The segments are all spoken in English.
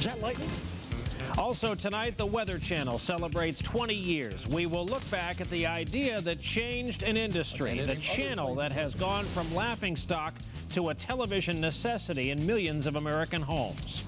Is that lightning? Also tonight, the Weather Channel celebrates 20 years. We will look back at the idea that changed an industry, the channel that has gone from laughingstock to a television necessity in millions of American homes.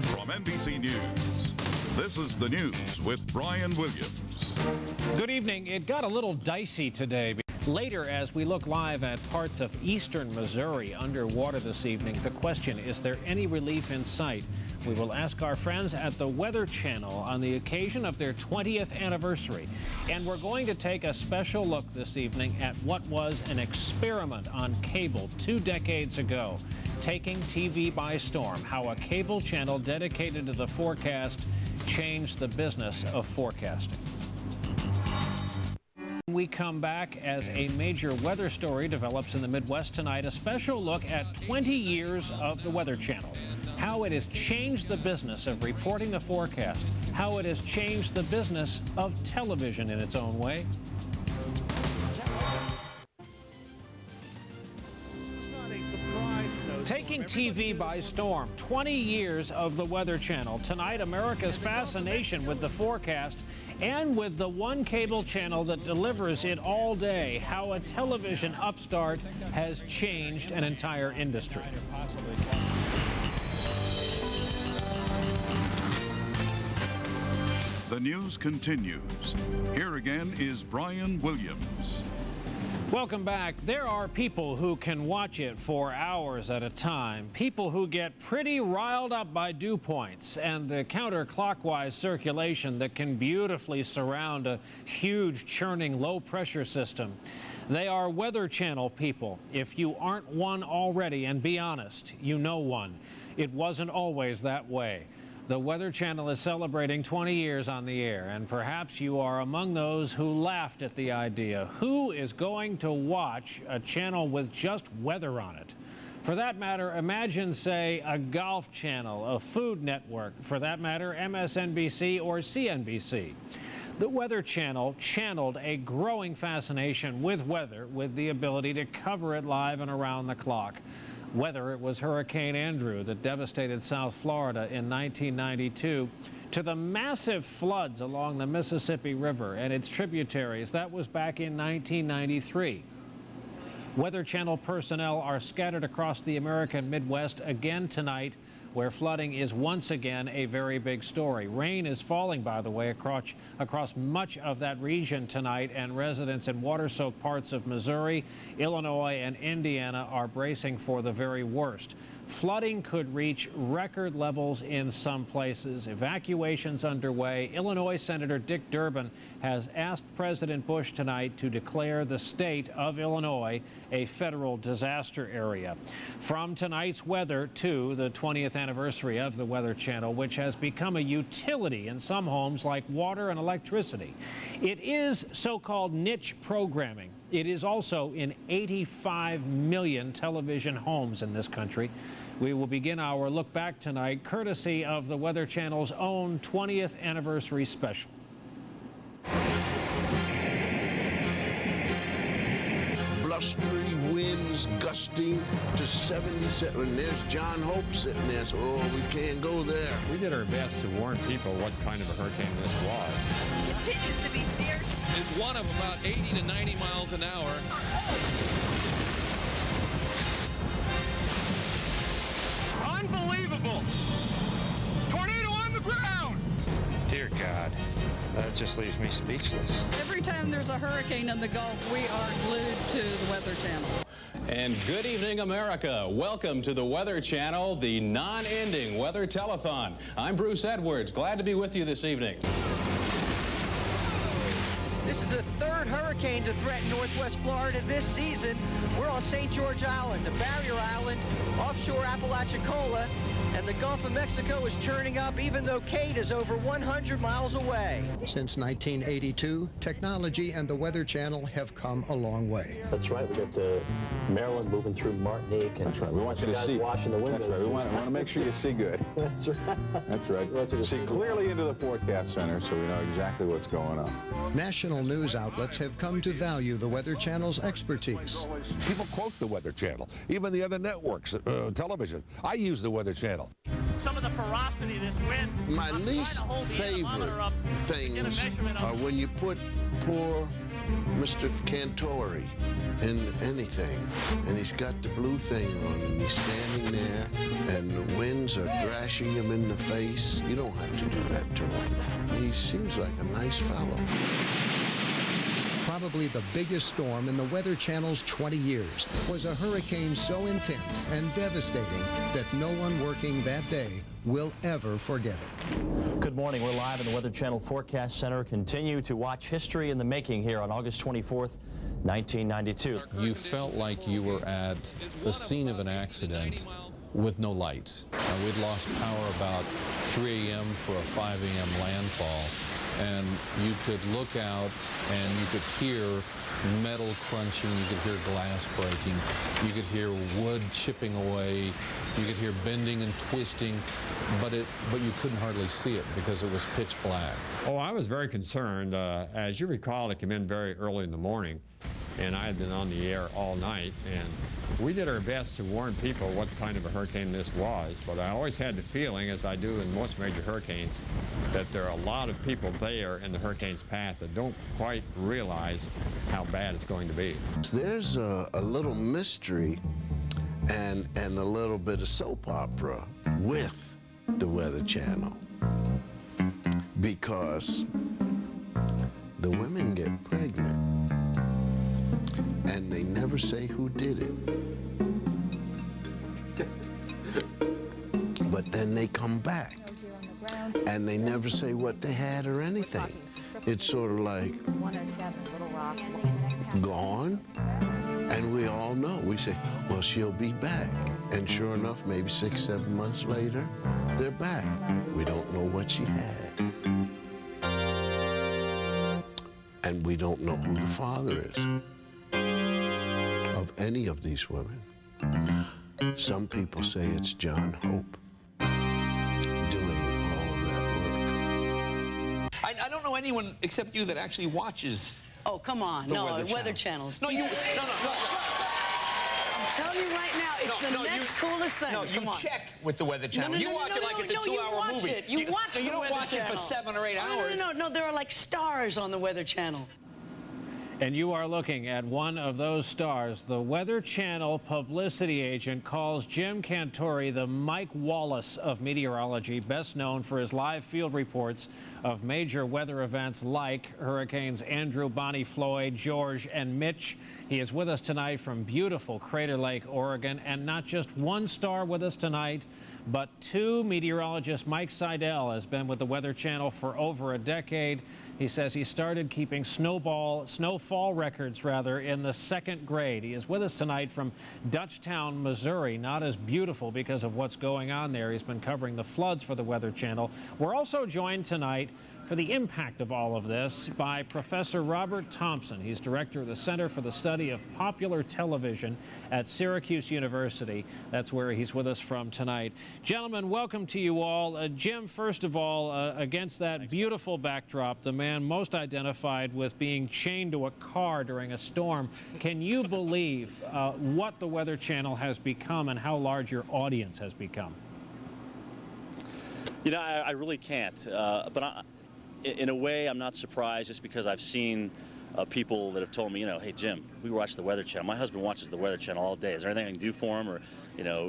From NBC News, this is the news with Brian Williams. Good evening. It got a little dicey today. Later, as we look live at parts of eastern Missouri underwater this evening, the question, is there any relief in sight? We will ask our friends at the Weather Channel on the occasion of their 20th anniversary. And we're going to take a special look this evening at what was an experiment on cable 2 decades ago, taking TV by storm, how a cable channel dedicated to the forecast changed the business of forecasting. We come back as a major weather story develops in the Midwest tonight, a special look at 20 years of the Weather Channel, how it has changed the business of reporting the forecast, how it has changed the business of television in its own way. Taking TV by storm, 20 years of the Weather Channel. Tonight, America's fascination with the forecast and with the one cable channel that delivers it all day, how a television upstart has changed an entire industry. The news continues. Here again is Brian Williams. Welcome back. There are people who can watch it for hours at a time, people who get pretty riled up by dew points and the counterclockwise circulation that can beautifully surround a huge churning low-pressure system. They are Weather Channel people. If you aren't one already, and be honest, you know one. It wasn't always that way. The Weather Channel is celebrating 20 years on the air, and perhaps you are among those who laughed at the idea. Who is going to watch a channel with just weather on it? For that matter, imagine, say, a golf channel, a food network, for that matter, MSNBC or CNBC. The Weather Channel channeled a growing fascination with weather, with the ability to cover it live and around the clock. Whether it was Hurricane Andrew that devastated South Florida in 1992, to the massive floods along the Mississippi River and its tributaries, that was back in 1993. Weather Channel personnel are scattered across the American Midwest again tonight, where flooding is once again a very big story. Rain is falling, by the way, across much of that region tonight, and residents in water-soaked parts of Missouri, Illinois, and Indiana are bracing for the very worst. Flooding could reach record levels in some places. Evacuations underway. Illinois Senator Dick Durbin has asked President Bush tonight to declare the state of Illinois a federal disaster area. From tonight's weather to the 20th anniversary of the Weather Channel, which has become a utility in some homes like water and electricity. It is so-called niche programming. It is also in 85 million television homes in this country. We will begin our look back tonight, courtesy of the Weather Channel's own 20th anniversary special. Blustery winds gusting to 77. There's John Hope sitting there, so we can't go there. We did our best to warn people what kind of a hurricane this was. Continues to be fierce. Is one of about 80 to 90 miles an hour. Unbelievable! Tornado on the ground! Dear God, that just leaves me speechless. Every time there's a hurricane in the Gulf, we are glued to the Weather Channel. And good evening, America. Welcome to the Weather Channel, the non-ending weather telethon. I'm Bruce Edwards. Glad to be with you this evening. This is the third hurricane to threaten northwest Florida this season. We're on St. George Island, the barrier island, offshore Apalachicola. And the Gulf of Mexico is turning up even though Kate is over 100 miles away. Since 1982, technology and the Weather Channel have come a long way. That's right. We got Maryland moving through Martinique. And that's right. We want you to see. Washing the windows. That's right. We want to make sure you see good. That's right. That's right. We want you to see clearly into the forecast center so we know exactly what's going on. National news outlets have come to value the Weather Channel's expertise. People quote the Weather Channel, even the other networks, television. I use the Weather Channel. Some of the ferocity of this wind. My least favorite things are when you put poor Mr. Cantori in anything, and he's got the blue thing on, and he's standing there, and the winds are thrashing him in the face. You don't have to do that to him. He seems like a nice fellow. Probably the biggest storm in the Weather Channel's 20 years was a hurricane so intense and devastating that no one working that day will ever forget it. Good morning. We're live in the Weather Channel Forecast Center. Continue to watch history in the making here on August 24th, 1992. You felt like you were at the scene of an accident with no lights. We'd lost power about 3 a.m. for a 5 a.m. landfall. And you could look out and you could hear metal crunching, you could hear glass breaking, you could hear wood chipping away, you could hear bending and twisting, but you couldn't hardly see it because it was pitch black. Oh, I was very concerned. As you recall, it came in very early in the morning, and I had been on the air all night, and we did our best to warn people what kind of a hurricane this was, but I always had the feeling, as I do in most major hurricanes, that there are a lot of people there in the hurricane's path that don't quite realize how bad it's going to be. There's a little mystery and a little bit of soap opera with the Weather Channel, because the women get pregnant and they never say who did it. But then they come back and they never say what they had or anything. It's sort of like gone, and we all know. We say, well, she'll be back. And sure enough, maybe 6, 7 months later, they're back. We don't know what she had. And we don't know who the father is of any of these women. Some people say it's John Hope doing all of that work. I don't know anyone except you that actually watches. Oh, come on. The No, Weather Channel. No, No. I'm telling you right now, it's the next coolest thing. No, you Come on. check with the Weather Channel. You watch it like it's a 2-hour movie. You watch it. You don't watch it for 7 or 8 hours. No, there are like stars on the Weather Channel. And you are looking at one of those stars. The Weather Channel publicity agent calls Jim Cantori the Mike Wallace of meteorology, best known for his live field reports of major weather events like Hurricanes Andrew, Bonnie, Floyd, George, and Mitch. He is with us tonight from beautiful Crater Lake, Oregon, and not just one star with us tonight, but 2 meteorologists. Mike Seidel has been with the Weather Channel for over a decade. He says he started keeping snowfall records, in the 2nd grade. He is with us tonight from Dutchtown, Missouri. Not as beautiful because of what's going on there. He's been covering the floods for the Weather Channel. We're also joined tonight for the impact of all of this by Professor Robert Thompson. He's director of the Center for the Study of Popular Television at Syracuse University. That's where he's with us from tonight. Gentlemen, welcome to you all. Jim, first of all, against that beautiful backdrop, the man most identified with being chained to a car during a storm, can you believe what the Weather Channel has become and how large your audience has become? You know, I really can't, but in a way, I'm not surprised, just because I've seen people that have told me, hey, Jim, we watch the Weather Channel. My husband watches the Weather Channel all day. Is there anything I can do for him? Or,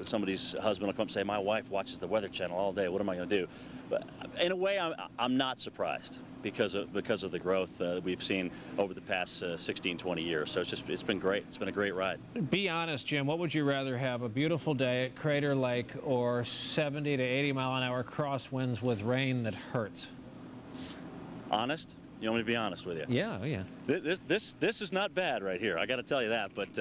somebody's husband will come and say, my wife watches the Weather Channel all day. What am I going to do? But in a way, I'm not surprised because of the growth that we've seen over the past 16, 20 years. So it's been great. It's been a great ride. Be honest, Jim. What would you rather have, a beautiful day at Crater Lake or 70 to 80 mile an hour crosswinds with rain that hurts? Honest? You want me to be honest with you? Yeah. This is not bad right here. I got to tell you that. But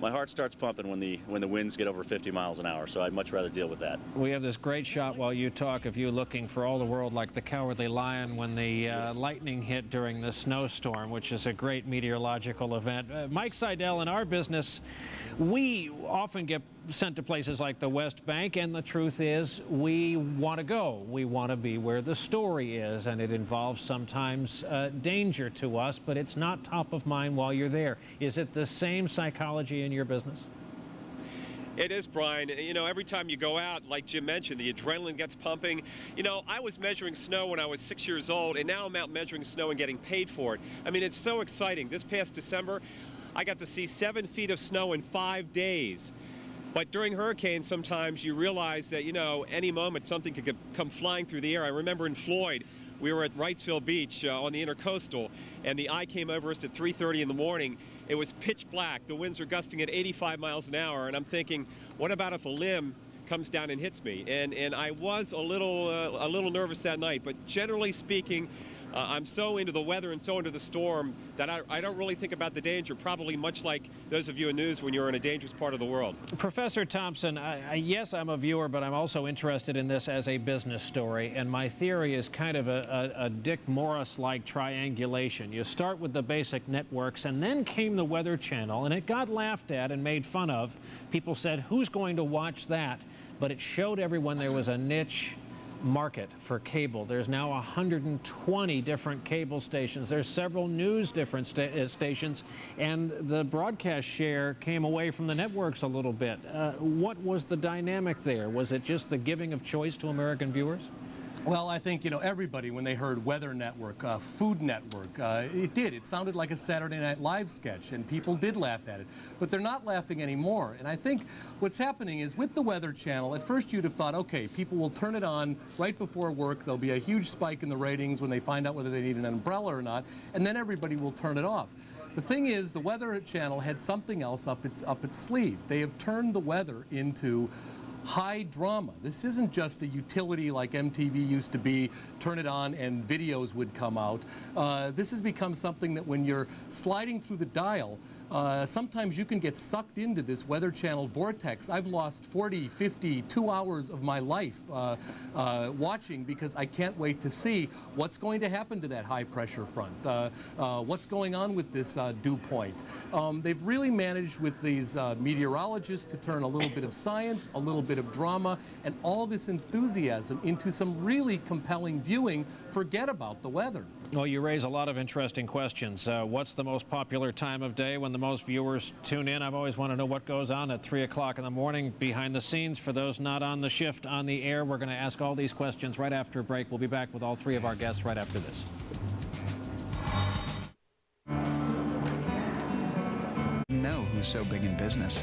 my heart starts pumping when the winds get over 50 miles an hour, so I'd much rather deal with that. We have this great shot while you talk of you looking for all the world like the Cowardly Lion when the lightning hit during the snowstorm, which is a great meteorological event. Mike Seidel, in our business, we often get sent to places like the West Bank, and the truth is we want to go. We want to be where the story is, and it involves sometimes danger to us, but it's not top of mind while you're there. Is it the same psychology in your business? It is, Brian. You know, every time you go out, like Jim mentioned, the adrenaline gets pumping. You know, I was measuring snow when I was 6 years old, and now I'm out measuring snow and getting paid for it. I mean, it's so exciting. This past December, I got to see 7 feet of snow in 5 days. But during hurricanes, sometimes you realize that, you know, any moment something could come flying through the air. I remember in Floyd, we were at Wrightsville Beach on the Intercoastal, and the eye came over us at 3:30 in the morning. It was pitch black. The winds were gusting at 85 miles an hour, and I'm thinking, what about if a limb comes down and hits me? And I was a little nervous that night, but generally speaking, I'm so into the weather and so into the storm that I don't really think about the danger, probably much like those of you in news when you're in a dangerous part of the world. Professor Thompson, yes, I'm a viewer, but I'm also interested in this as a business story, and my theory is kind of a Dick Morris-like triangulation. You start with the basic networks, and then came the Weather Channel, and it got laughed at and made fun of. People said, who's going to watch that? But it showed everyone there was a niche market for cable. There's now 120 different cable stations. There's several news different stations, and the broadcast share came away from the networks a little bit. What was the dynamic there? Was it just the giving of choice to American viewers? Well, I think, you know, everybody, when they heard Weather Network, Food Network, it did. It sounded like a Saturday Night Live sketch, and people did laugh at it. But they're not laughing anymore. And I think what's happening is with the Weather Channel, at first you'd have thought, okay, people will turn it on right before work. There'll be a huge spike in the ratings when they find out whether they need an umbrella or not, and then everybody will turn it off. The thing is, the Weather Channel had something else up its sleeve. They have turned the weather into high drama. This isn't just a utility like MTV used to be, turn it on and videos would come out. This has become something that when you're sliding through the dial, sometimes you can get sucked into this Weather Channel vortex. I've lost 40, 50, 2 hours of my life watching because I can't wait to see what's going to happen to that high pressure front, what's going on with this dew point. They've really managed with these meteorologists to turn a little bit of science, a little bit of drama, and all this enthusiasm into some really compelling viewing. Forget about the weather. Well, you raise a lot of interesting questions. What's the most popular time of day when the most viewers tune in? I've always wanted to know what goes on at 3 o'clock in the morning behind the scenes. For those not on the shift on the air, we're going to ask all these questions right after a break. We'll be back with all three of our guests right after this. You know who's so big in business.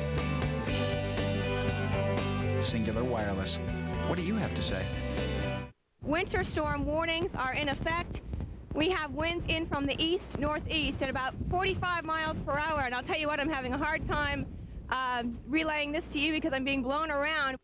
Singular Wireless. What do you have to say? Winter storm warnings are in effect. We have winds in from the east, northeast at about 45 miles per hour. And I'll tell you what, I'm having a hard time relaying this to you because I'm being blown around.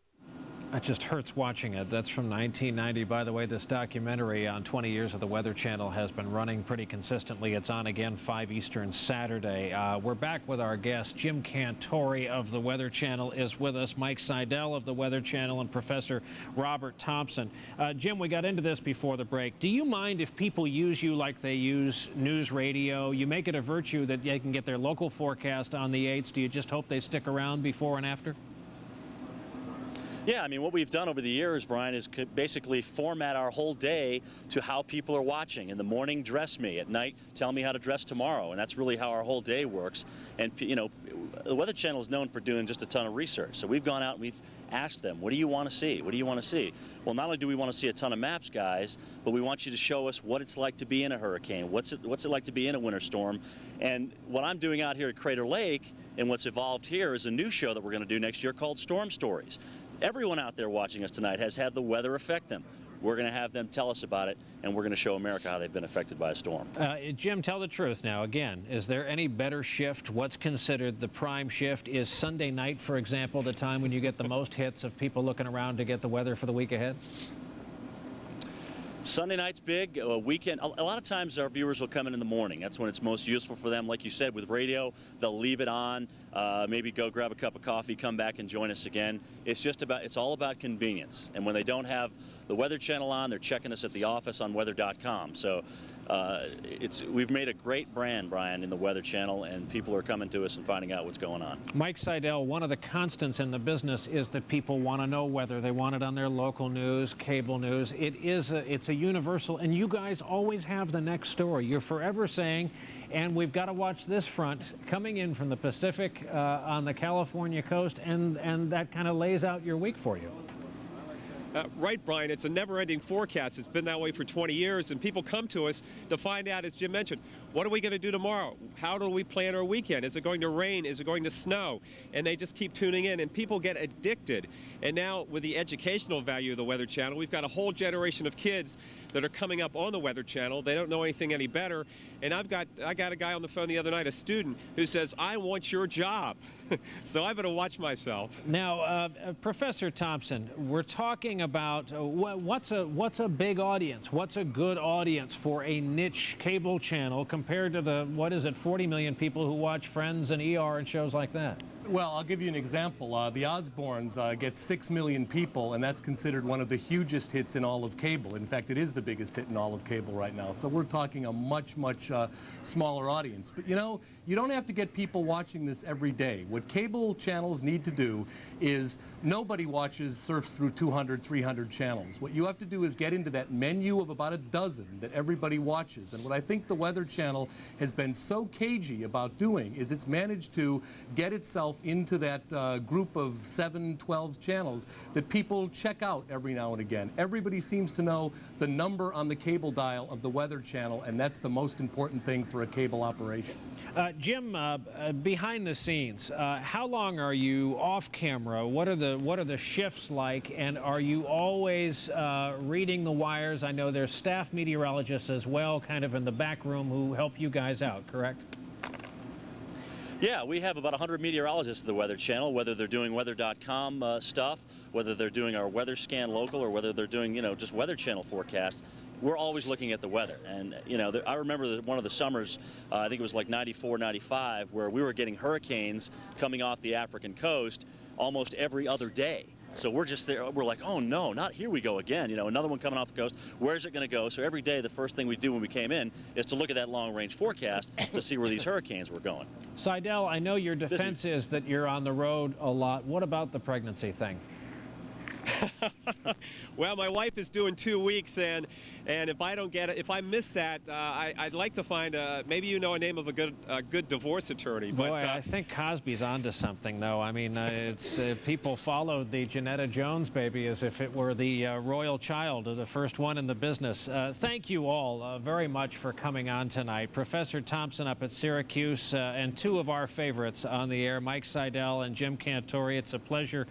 It just hurts watching it. That's from 1990. By the way, this documentary on 20 years of the Weather Channel has been running pretty consistently. It's on again 5 Eastern Saturday. We're back with our guest. Jim Cantore of the Weather Channel is with us. Mike Seidel of the Weather Channel and Professor Robert Thompson. Jim, we got into this before the break. Do you mind if people use you like they use news radio? You make it a virtue that they can get their local forecast on the 8s. Do you just hope they stick around before and after? Yeah, I mean, what we've done over the years, Brian, is basically format our whole day to how people are watching. In the morning, dress me. At night, tell me how to dress tomorrow. And that's really how our whole day works. And, you know, the Weather Channel is known for doing just a ton of research. So we've gone out and we've asked them, what do you want to see? What do you want to see? Well, not only do we want to see a ton of maps, guys, but we want you to show us what it's like to be in a hurricane. What's it like to be in a winter storm? And what I'm doing out here at Crater Lake and what's evolved here is a new show that we're going to do next year called Storm Stories. Everyone out there watching us tonight has had the weather affect them. We're going to have them tell us about it, and we're going to show America how they've been affected by a storm. Jim, tell the truth now. Again, is there any better shift? What's considered the prime shift? Is Sunday night, for example, the time when you get the most hits of people looking around to get the weather for the week ahead? Sunday night's big. Weekend. A lot of times our viewers will come in the morning. That's when it's most useful for them. Like you said, with radio, they'll leave it on, maybe go grab a cup of coffee, come back and join us again. It's all about convenience. And when they don't have the Weather Channel on, they're checking us at the office on weather.com. So we've made a great brand, Brian, in the Weather Channel, and people are coming to us and finding out what's going on. Mike Seidel, one of the constants in the business is that people want to know weather. They want it on their local news, cable news. It's a universal, and you guys always have the next story. You're forever saying, and we've got to watch this front coming in from the Pacific on the California coast, and that kind of lays out your week for you. Right, Brian. It's a never-ending forecast. It's been that way for 20 years, and people come to us to find out, as Jim mentioned, what are we going to do tomorrow? How do we plan our weekend? Is it going to rain? Is it going to snow? And they just keep tuning in, and people get addicted. And now, with the educational value of the Weather Channel, we've got a whole generation of kids that are coming up on the Weather Channel. They don't know anything any better. And I got a guy on the phone the other night, a student, who says, I want your job. So I better watch myself. Now, Professor Thompson, we're talking about what's a big audience? What's a good audience for a niche cable channel compared to the, 40 million people who watch Friends and ER and shows like that? Well, I'll give you an example. The Osbournes get 6 million people, and that's considered one of the hugest hits in all of cable. In fact, it is the biggest hit in all of cable right now. So we're talking a much, much smaller audience. But, you know, you don't have to get people watching this every day. What cable channels need to do is nobody surfs through 200, 300 channels. What you have to do is get into that menu of about a dozen that everybody watches. And what I think the Weather Channel has been so cagey about doing is it's managed to get itself into that group of 7, 12 channels that people check out every now and again. Everybody seems to know the number on the cable dial of the Weather Channel, and that's the most important thing for a cable operation. Jim, behind the scenes, how long are you off camera? What are the shifts like, and are you always reading the wires? I know there's staff meteorologists as well, kind of in the back room, who help you guys out, correct? Yeah, we have about 100 meteorologists at the Weather Channel, whether they're doing weather.com stuff, whether they're doing our weather scan local, or whether they're doing, just Weather Channel forecasts. We're always looking at the weather. And, I remember one of the summers, I think it was like 94, 95, where we were getting hurricanes coming off the African coast almost every other day. So we're just there, we're like, oh no, not here we go again. Another one coming off the coast. Where's it going to go? So every day, the first thing we do when we came in is to look at that long-range forecast to see where these hurricanes were going. Seidel, I know your defense is that you're on the road a lot. What about the pregnancy thing? Well, my wife is doing 2 weeks, and if I don't get it, if I miss that, I'd like to find maybe a name of a good divorce attorney. Boy, I think Cosby's onto something, though. I mean, it's people followed the Janetta Jones baby as if it were the royal child, the first one in the business. Thank you all very much for coming on tonight. Professor Thompson up at Syracuse, and two of our favorites on the air, Mike Seidel and Jim Cantori. It's a pleasure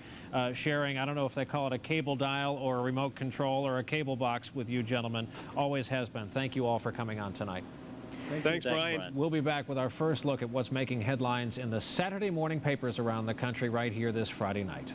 sharing, I don't know if they call it a cable dial or a remote control or a cable box with you gentlemen. Always has been. Thank you all for coming on tonight. Thanks, Brian. We'll be back with our first look at what's making headlines in the Saturday morning papers around the country right here this Friday night.